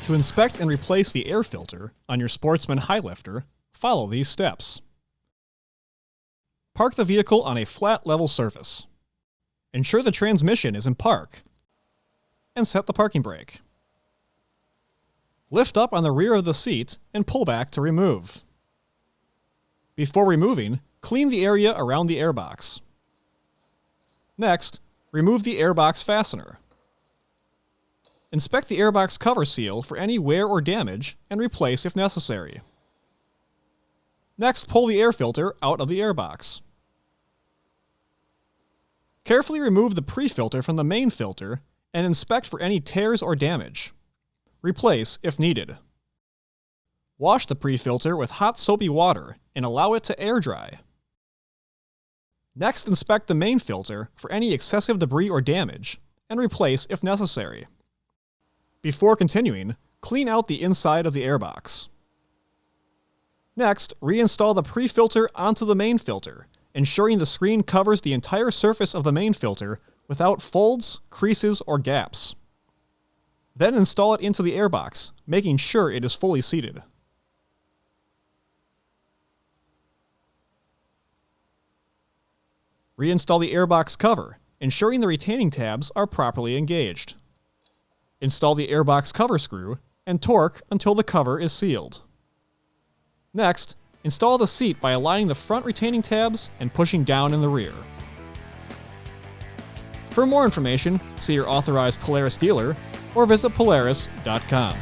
To inspect and replace the air filter on your Sportsman high lifter, follow these steps. Park the vehicle on a flat, level surface. Ensure the transmission is in park, and set the parking brake. Lift up on the rear of the seat and pull back to remove. Before removing, clean the area around the airbox. Next, remove the airbox fastener. Inspect the airbox cover seal for any wear or damage and replace if necessary. Next, pull the air filter out of the airbox. Carefully remove the pre-filter from the main filter and inspect for any tears or damage. Replace if needed. Wash the pre-filter with hot soapy water and allow it to air dry. Next, inspect the main filter for any excessive debris or damage and replace if necessary. Before continuing, clean out the inside of the airbox. Next, reinstall the pre-filter onto the main filter, ensuring the screen covers the entire surface of the main filter without folds, creases, or gaps. Then install it into the airbox, making sure it is fully seated. Reinstall the airbox cover, ensuring the retaining tabs are properly engaged. Install the airbox cover screw and torque until the cover is sealed. Next, install the seat by aligning the front retaining tabs and pushing down in the rear. For more information, see your authorized Polaris dealer or visit Polaris.com.